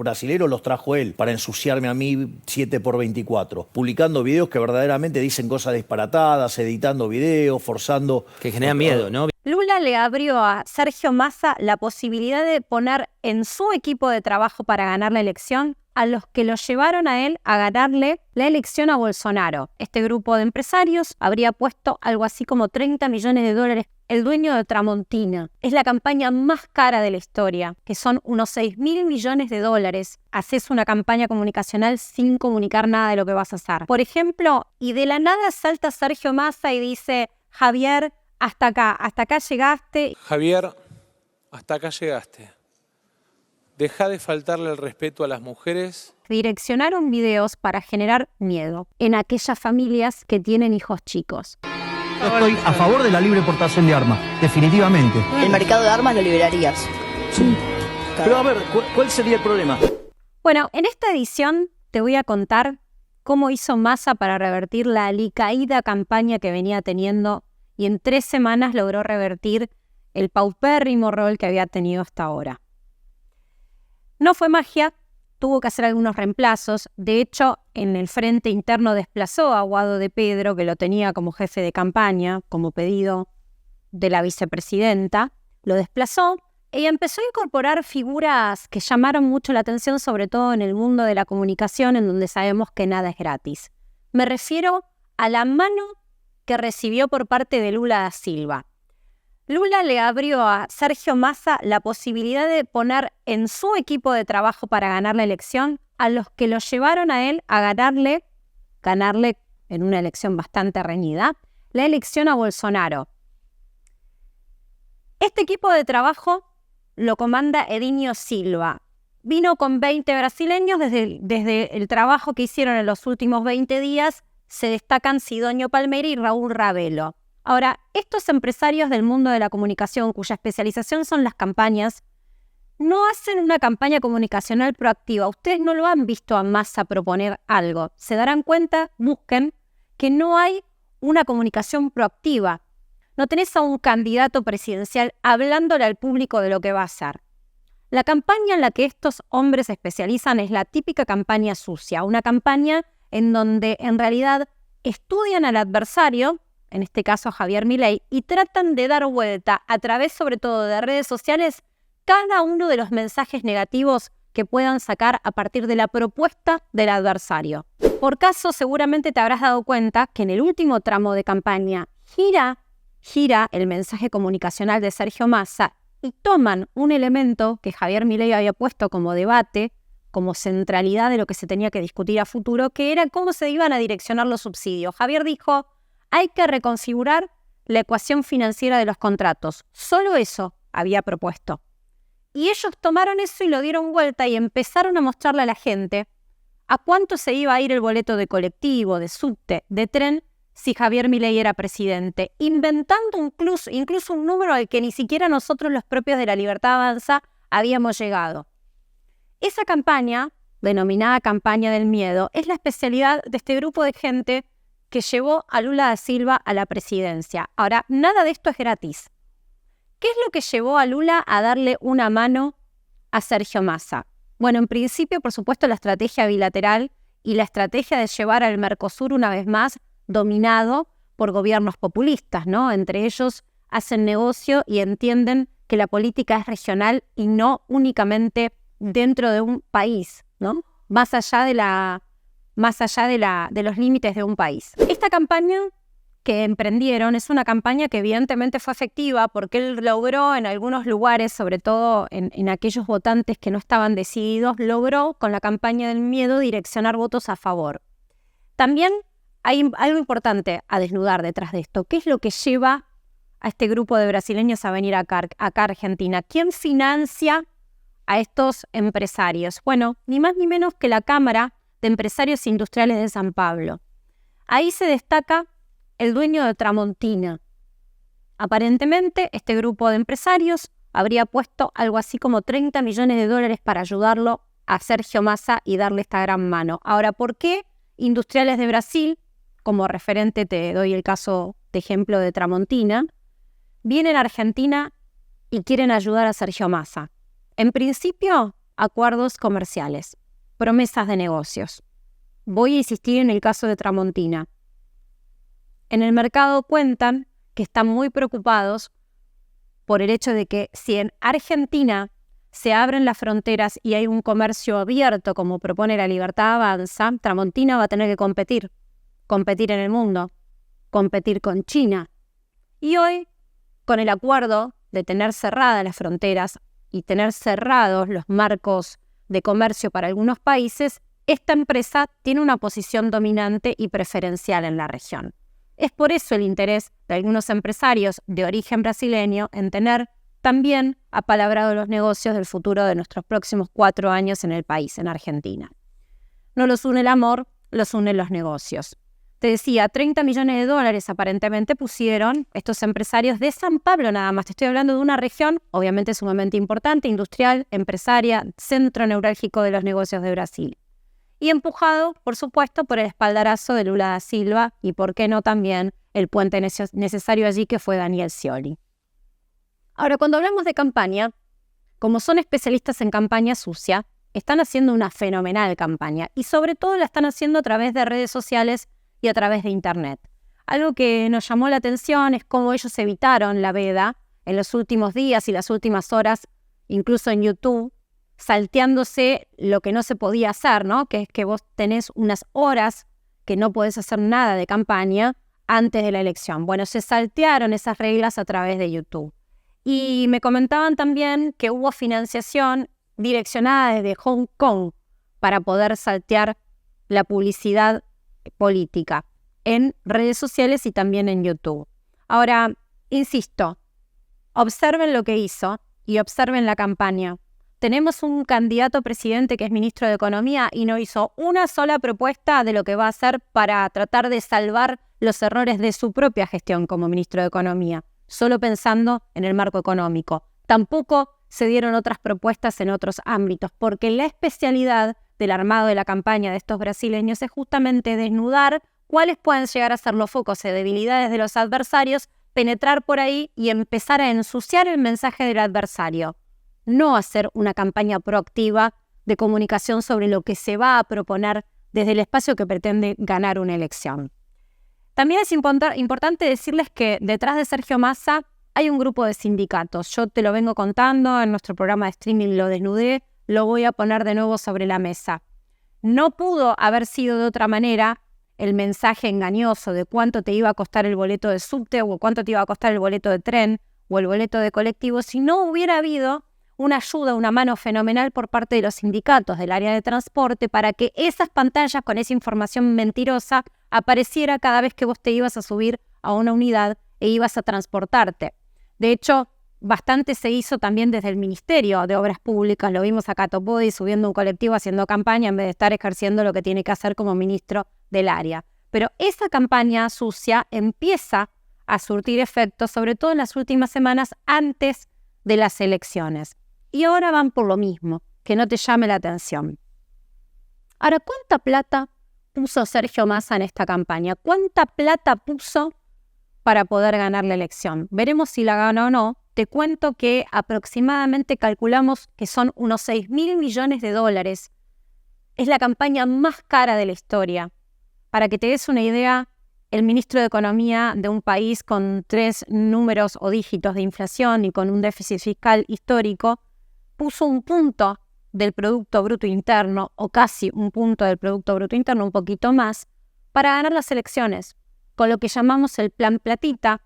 brasileros los trajo él para ensuciarme a mí 7x24, publicando videos que verdaderamente dicen cosas disparatadas, editando videos, forzando... Que generan miedo, ¿no? Lula le abrió a Sergio Massa la posibilidad de poner en su equipo de trabajo para ganar la elección a los que lo llevaron a él a ganarle la elección a Bolsonaro. Este grupo de empresarios habría puesto algo así como 30 millones de dólares. El dueño de Tramontina. Es la campaña más cara de la historia, que son unos 6.000 millones de dólares. Haces una campaña comunicacional sin comunicar nada de lo que vas a hacer. Por ejemplo, y de la nada salta Sergio Massa y dice: Javier, hasta acá llegaste. Javier, hasta acá llegaste. Deja de faltarle el respeto a las mujeres. Direccionaron videos para generar miedo en aquellas familias que tienen hijos chicos. Estoy a favor de la libre portación de armas, definitivamente. El mercado de armas lo liberarías. Sí. Pero a ver, ¿cuál sería el problema? Bueno, en esta edición te voy a contar cómo hizo Massa para revertir la alicaída campaña que venía teniendo y en 3 semanas logró revertir el paupérrimo rol que había tenido hasta ahora. No fue magia, tuvo que hacer algunos reemplazos. De hecho, en el frente interno desplazó a Guado de Pedro, que lo tenía como jefe de campaña, como pedido de la vicepresidenta. Lo desplazó y empezó a incorporar figuras que llamaron mucho la atención, sobre todo en el mundo de la comunicación, en donde sabemos que nada es gratis. Me refiero a la mano que recibió por parte de Lula da Silva. Lula le abrió a Sergio Massa la posibilidad de poner en su equipo de trabajo para ganar la elección a los que lo llevaron a él a ganarle en una elección bastante reñida, la elección a Bolsonaro. Este equipo de trabajo lo comanda Edinho Silva. Vino con 20 brasileños. Desde el trabajo que hicieron en los últimos 20 días se destacan Sidonio Palmeira y Raúl Ravelo. Ahora, estos empresarios del mundo de la comunicación, cuya especialización son las campañas, no hacen una campaña comunicacional proactiva. Ustedes no lo han visto a Massa proponer algo. Se darán cuenta, busquen, que no hay una comunicación proactiva. No tenés a un candidato presidencial hablándole al público de lo que va a hacer. La campaña en la que estos hombres se especializan es la típica campaña sucia, una campaña en donde en realidad estudian al adversario, en este caso a Javier Milei, y tratan de dar vuelta a través sobre todo de redes sociales cada uno de los mensajes negativos que puedan sacar a partir de la propuesta del adversario. Por caso, seguramente te habrás dado cuenta que en el último tramo de campaña gira el mensaje comunicacional de Sergio Massa y toman un elemento que Javier Milei había puesto como debate, como centralidad de lo que se tenía que discutir a futuro, que era cómo se iban a direccionar los subsidios. Javier dijo: hay que reconfigurar la ecuación financiera de los contratos. Solo eso había propuesto. Y ellos tomaron eso y lo dieron vuelta y empezaron a mostrarle a la gente a cuánto se iba a ir el boleto de colectivo, de subte, de tren, si Javier Milei era presidente, inventando incluso un número al que ni siquiera nosotros, los propios de La Libertad Avanza, habíamos llegado. Esa campaña, denominada campaña del miedo, es la especialidad de este grupo de gente que llevó a Lula da Silva a la presidencia. Ahora, nada de esto es gratis. ¿Qué es lo que llevó a Lula a darle una mano a Sergio Massa? Bueno, en principio, por supuesto, la estrategia bilateral y la estrategia de llevar al Mercosur una vez más dominado por gobiernos populistas, ¿no? Entre ellos hacen negocio y entienden que la política es regional y no únicamente dentro de un país, ¿no? Más allá de los límites de un país. Esta campaña que emprendieron es una campaña que evidentemente fue efectiva porque él logró en algunos lugares, sobre todo en aquellos votantes que no estaban decididos, logró con la campaña del miedo direccionar votos a favor. También hay algo importante a desnudar detrás de esto. ¿Qué es lo que lleva a este grupo de brasileños a venir acá a Argentina? ¿Quién financia a estos empresarios? Bueno, ni más ni menos que la Cámara de Empresarios Industriales de San Pablo. Ahí se destaca el dueño de Tramontina. Aparentemente, este grupo de empresarios habría puesto algo así como 30 millones de dólares para ayudarlo a Sergio Massa y darle esta gran mano. Ahora, ¿por qué Industriales de Brasil, como referente te doy el caso de ejemplo de Tramontina, vienen a Argentina y quieren ayudar a Sergio Massa? En principio, acuerdos comerciales, promesas de negocios. Voy a insistir en el caso de Tramontina. En el mercado cuentan que están muy preocupados por el hecho de que si en Argentina se abren las fronteras y hay un comercio abierto, como propone La Libertad Avanza, Tramontina va a tener que competir en el mundo, competir con China. Y hoy, con el acuerdo de tener cerradas las fronteras y tener cerrados los marcos de comercio para algunos países, esta empresa tiene una posición dominante y preferencial en la región. Es por eso el interés de algunos empresarios de origen brasileño en tener también apalabrados los negocios del futuro de nuestros próximos 4 años en el país, en Argentina. No los une el amor, los unen los negocios. Te decía, 30 millones de dólares aparentemente pusieron estos empresarios de San Pablo nada más. Te estoy hablando de una región obviamente sumamente importante, industrial, empresaria, centro neurálgico de los negocios de Brasil. Y empujado, por supuesto, por el espaldarazo de Lula da Silva y, por qué no, también el puente necesario allí que fue Daniel Scioli. Ahora, cuando hablamos de campaña, como son especialistas en campaña sucia, están haciendo una fenomenal campaña y sobre todo la están haciendo a través de redes sociales y a través de Internet. Algo que nos llamó la atención es cómo ellos evitaron la veda en los últimos días y las últimas horas, incluso en YouTube, salteándose lo que no se podía hacer, ¿no? Que es que vos tenés unas horas que no podés hacer nada de campaña antes de la elección. Bueno, se saltearon esas reglas a través de YouTube. Y me comentaban también que hubo financiación direccionada desde Hong Kong para poder saltear la publicidad política en redes sociales y también en YouTube. Ahora, insisto, observen lo que hizo y observen la campaña. Tenemos un candidato a presidente que es ministro de Economía y no hizo una sola propuesta de lo que va a hacer para tratar de salvar los errores de su propia gestión como ministro de Economía, solo pensando en el marco económico. Tampoco se dieron otras propuestas en otros ámbitos, porque la especialidad del armado de la campaña de estos brasileños es justamente desnudar cuáles pueden llegar a ser los focos de debilidades de los adversarios, penetrar por ahí y empezar a ensuciar el mensaje del adversario. No hacer una campaña proactiva de comunicación sobre lo que se va a proponer desde el espacio que pretende ganar una elección. También es importante decirles que detrás de Sergio Massa hay un grupo de sindicatos. Yo te lo vengo contando, en nuestro programa de streaming lo desnudé, lo voy a poner de nuevo sobre la mesa. No pudo haber sido de otra manera el mensaje engañoso de cuánto te iba a costar el boleto de subte o cuánto te iba a costar el boleto de tren o el boleto de colectivo si no hubiera habido una ayuda, una mano fenomenal por parte de los sindicatos del área de transporte para que esas pantallas con esa información mentirosa apareciera cada vez que vos te ibas a subir a una unidad e ibas a transportarte. De hecho, bastante se hizo también desde el Ministerio de Obras Públicas. Lo vimos a Cato Podi subiendo un colectivo haciendo campaña en vez de estar ejerciendo lo que tiene que hacer como ministro del área. Pero esa campaña sucia empieza a surtir efectos, sobre todo en las últimas semanas antes de las elecciones. Y ahora van por lo mismo, que no te llame la atención. Ahora, ¿cuánta plata puso Sergio Massa en esta campaña? ¿Cuánta plata puso para poder ganar la elección? Veremos si la gana o no. Te cuento que aproximadamente calculamos que son unos 6.000 millones de dólares. Es la campaña más cara de la historia. Para que te des una idea, el ministro de Economía de un país con 3 números o dígitos de inflación y con un déficit fiscal histórico puso un punto del Producto Bruto Interno, o casi un punto del Producto Bruto Interno, un poquito más, para ganar las elecciones, con lo que llamamos el Plan Platita,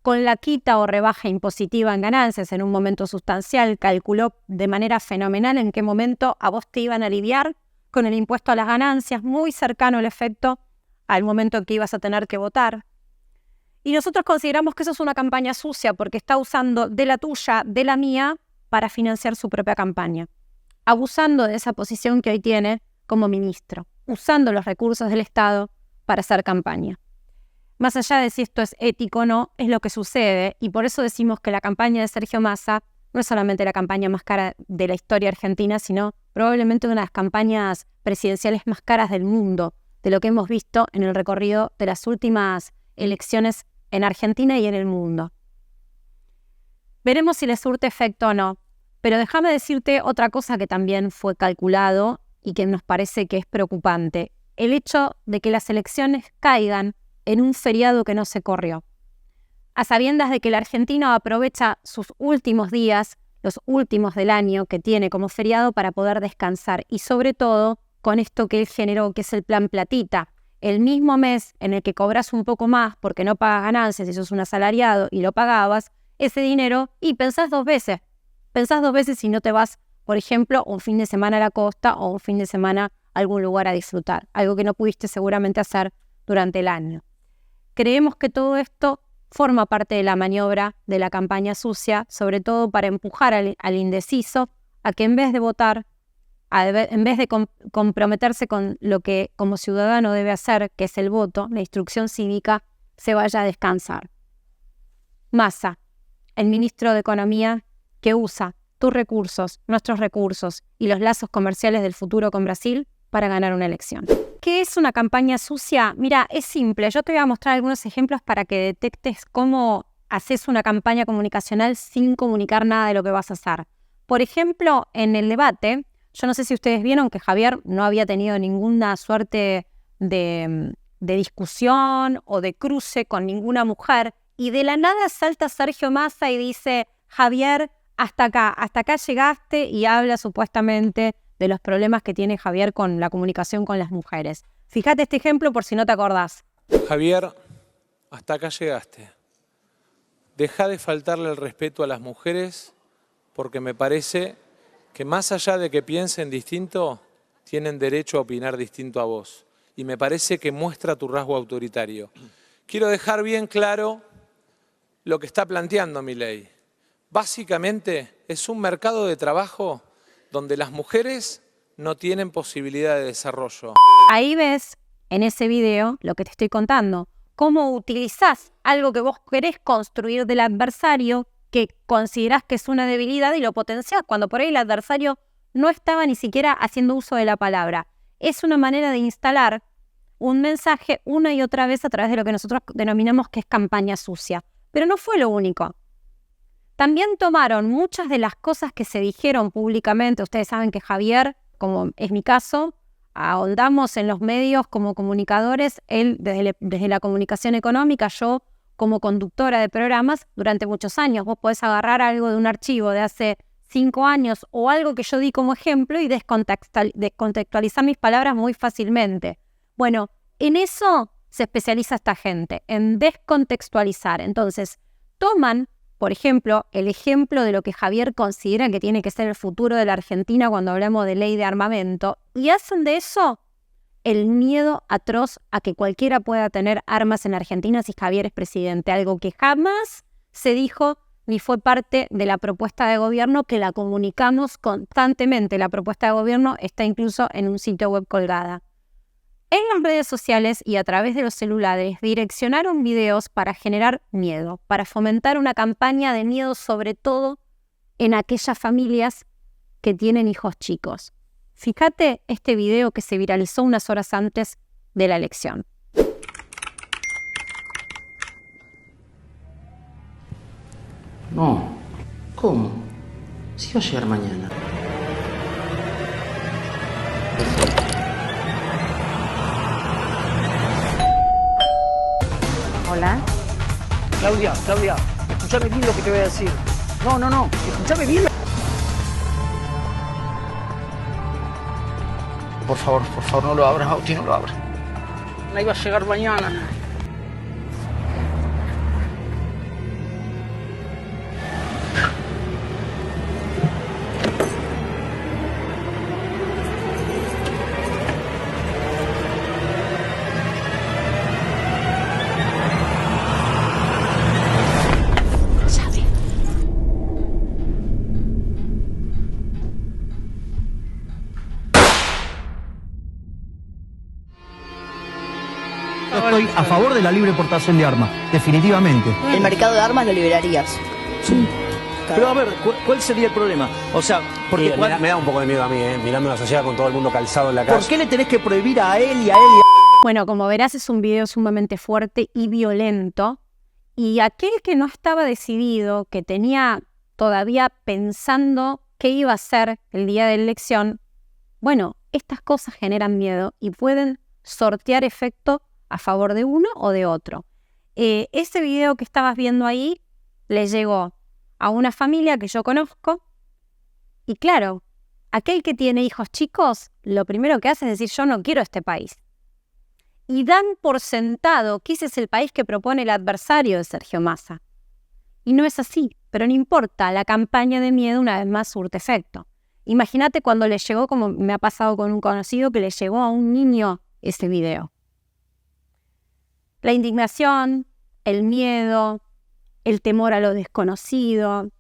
con la quita o rebaja impositiva en ganancias en un momento sustancial, calculó de manera fenomenal en qué momento a vos te iban a aliviar con el impuesto a las ganancias, muy cercano el efecto al momento en que ibas a tener que votar. Y nosotros consideramos que eso es una campaña sucia porque está usando de la tuya, de la mía, para financiar su propia campaña, abusando de esa posición que hoy tiene como ministro, usando los recursos del Estado para hacer campaña. Más allá de si esto es ético o no, es lo que sucede, y por eso decimos que la campaña de Sergio Massa no es solamente la campaña más cara de la historia argentina, sino probablemente una de las campañas presidenciales más caras del mundo, de lo que hemos visto en el recorrido de las últimas elecciones en Argentina y en el mundo. Veremos si le surte efecto o no, Pero déjame decirte otra cosa que también fue calculado y que nos parece que es preocupante. El hecho de que las elecciones caigan en un feriado que no se corrió. A sabiendas de que el argentino aprovecha sus últimos días, los últimos del año que tiene como feriado para poder descansar y sobre todo con esto que él generó, que es el plan platita. El mismo mes en el que cobras un poco más porque no pagas ganancias y sos un asalariado y lo pagabas, ese dinero y pensás dos veces. Pensás dos veces si no te vas, por ejemplo, un fin de semana a la costa o un fin de semana a algún lugar a disfrutar, algo que no pudiste seguramente hacer durante el año. Creemos que todo esto forma parte de la maniobra de la campaña sucia, sobre todo para empujar al indeciso a que en vez de votar, en vez de comprometerse con lo que como ciudadano debe hacer, que es el voto, la instrucción cívica, se vaya a descansar. Massa, el ministro de Economía, que usa tus recursos, nuestros recursos y los lazos comerciales del futuro con Brasil para ganar una elección. ¿Qué es una campaña sucia? Mira, es simple. Yo te voy a mostrar algunos ejemplos para que detectes cómo haces una campaña comunicacional sin comunicar nada de lo que vas a hacer. Por ejemplo, en el debate, yo no sé si ustedes vieron que Javier no había tenido ninguna suerte de discusión o de cruce con ninguna mujer y de la nada salta Sergio Massa y dice, Javier, hasta acá llegaste, y habla supuestamente de los problemas que tiene Javier con la comunicación con las mujeres. Fíjate este ejemplo por si no te acordás. Javier, hasta acá llegaste. Deja de faltarle el respeto a las mujeres porque me parece que más allá de que piensen distinto, tienen derecho a opinar distinto a vos. Y me parece que muestra tu rasgo autoritario. Quiero dejar bien claro lo que está planteando Milei. Básicamente es un mercado de trabajo donde las mujeres no tienen posibilidad de desarrollo. Ahí ves, en ese video, lo que te estoy contando. Cómo utilizás algo que vos querés construir del adversario, que considerás que es una debilidad, y lo potenciás cuando por ahí el adversario no estaba ni siquiera haciendo uso de la palabra. Es una manera de instalar un mensaje una y otra vez a través de lo que nosotros denominamos que es campaña sucia. Pero no fue lo único. También tomaron muchas de las cosas que se dijeron públicamente. Ustedes saben que Javier, como es mi caso, ahondamos en los medios como comunicadores, él desde la comunicación económica, yo como conductora de programas durante muchos años. Vos podés agarrar algo de un archivo de hace 5 años o algo que yo di como ejemplo y descontextualizar mis palabras muy fácilmente. Bueno, en eso se especializa esta gente, en descontextualizar. Entonces, toman, por ejemplo, el ejemplo de lo que Javier considera que tiene que ser el futuro de la Argentina cuando hablamos de ley de armamento, y hacen de eso el miedo atroz a que cualquiera pueda tener armas en Argentina si Javier es presidente, algo que jamás se dijo ni fue parte de la propuesta de gobierno, que la comunicamos constantemente. La propuesta de gobierno está incluso en un sitio web colgada. En las redes sociales y a través de los celulares direccionaron videos para generar miedo, para fomentar una campaña de miedo, sobre todo en aquellas familias que tienen hijos chicos. Fíjate este video que se viralizó unas horas antes de la elección. No. ¿Cómo? Si va a llegar mañana. Hola. Claudia, escúchame bien lo que te voy a decir. No, escúchame bien. Por favor, no lo abras, Bauti, no lo abras. No iba a llegar mañana. Estoy a favor de la libre portación de armas, definitivamente. El mercado de armas lo liberarías. Sí. Pero a ver, ¿cuál sería el problema? O sea, porque me da un poco de miedo a mí, mirando la sociedad con todo el mundo calzado en la calle. ¿por qué le tenés que prohibir a él y a él Bueno, como verás, es un video sumamente fuerte y violento. Y aquel que no estaba decidido, que tenía todavía pensando qué iba a hacer el día de la elección, bueno, estas cosas generan miedo y pueden sortear efecto a favor de uno o de otro. Ese video que estabas viendo ahí le llegó a una familia que yo conozco y claro, aquel que tiene hijos chicos, lo primero que hace es decir, yo no quiero este país. Y dan por sentado que ese es el país que propone el adversario de Sergio Massa. Y no es así, pero no importa, la campaña de miedo una vez más surte efecto. Imagínate cuando le llegó, como me ha pasado con un conocido, que le llegó a un niño ese video. La indignación, el miedo, el temor a lo desconocido,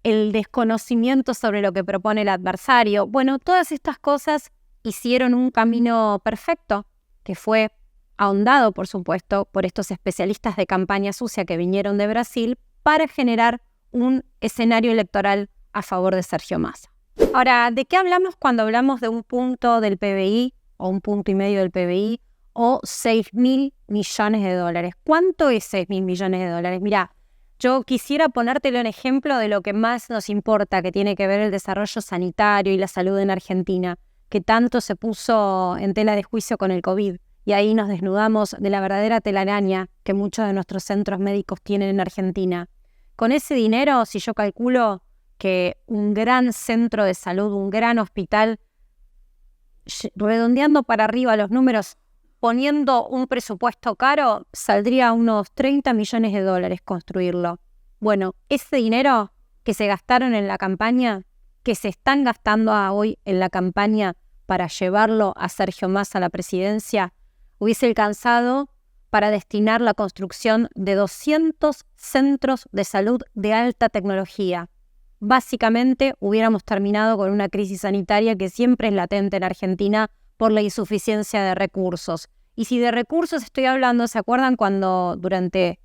el desconocimiento sobre lo que propone el adversario. Bueno, todas estas cosas hicieron un camino perfecto, que fue ahondado, por supuesto, por estos especialistas de campaña sucia que vinieron de Brasil para generar un escenario electoral a favor de Sergio Massa. Ahora, ¿de qué hablamos cuando hablamos de un punto del PBI o un punto y medio del PBI o 6.000 millones de dólares? ¿Cuánto es 6.000 millones de dólares? Mirá, yo quisiera ponértelo en ejemplo de lo que más nos importa, que tiene que ver el desarrollo sanitario y la salud en Argentina, que tanto se puso en tela de juicio con el COVID. Y ahí nos desnudamos de la verdadera telaraña que muchos de nuestros centros médicos tienen en Argentina. Con ese dinero, si yo calculo que un gran centro de salud, un gran hospital, redondeando para arriba los números, poniendo un presupuesto caro, saldría unos 30 millones de dólares construirlo. Bueno, ese dinero que se gastaron en la campaña, que se están gastando hoy en la campaña para llevarlo a Sergio Massa a la presidencia, hubiese alcanzado para destinar la construcción de 200 centros de salud de alta tecnología. Básicamente, hubiéramos terminado con una crisis sanitaria que siempre es latente en Argentina por la insuficiencia de recursos. Y si de recursos estoy hablando, ¿se acuerdan cuando durante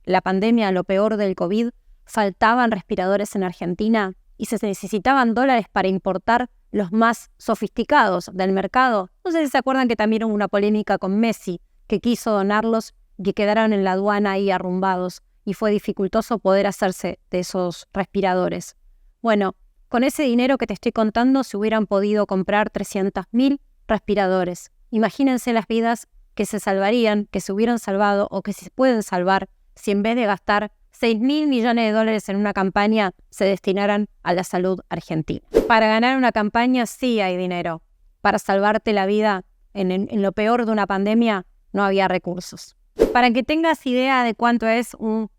la pandemia, lo peor del COVID, faltaban respiradores en Argentina y se necesitaban dólares para importar los más sofisticados del mercado? No sé si se acuerdan que también hubo una polémica con Messi, que quiso donarlos y que quedaron en la aduana ahí arrumbados y fue dificultoso poder hacerse de esos respiradores. Bueno, con ese dinero que te estoy contando se hubieran podido comprar 300.000 respiradores. Imagínense las vidas que se salvarían, que se hubieran salvado o que se pueden salvar si en vez de gastar 6.000 millones de dólares en una campaña se destinaran a la salud argentina. Para ganar una campaña sí hay dinero. Para salvarte la vida en lo peor de una pandemia no había recursos. Para que tengas idea de cuánto es un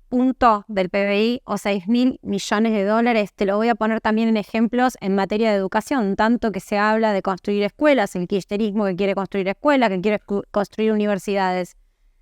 punto del PBI o 6.000 millones de dólares, te lo voy a poner también en ejemplos en materia de educación, tanto que se habla de construir escuelas, el kirchnerismo que quiere construir escuelas, que quiere construir universidades.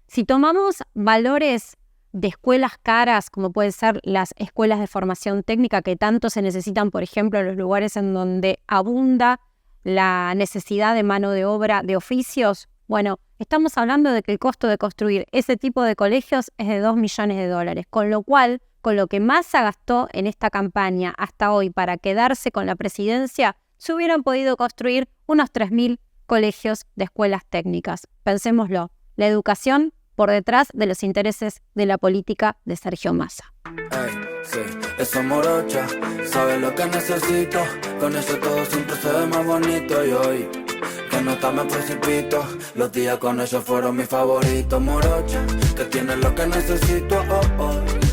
Si tomamos valores de escuelas caras, como pueden ser las escuelas de formación técnica que tanto se necesitan, por ejemplo, en los lugares en donde abunda la necesidad de mano de obra de oficios, bueno, estamos hablando de que el costo de construir ese tipo de colegios es de 2 millones de dólares, con lo cual, con lo que Massa gastó en esta campaña hasta hoy para quedarse con la presidencia, se hubieran podido construir unos 3.000 colegios de escuelas técnicas. Pensémoslo, la educación por detrás de los intereses de la política de Sergio Massa. Hey, sí, esa morocha sabe lo que necesito, con eso todo siempre se ve más bonito y hoy que no está me precipito, los días con ellos fueron mis favoritos, morocha, que tiene lo que necesito, oh, oh.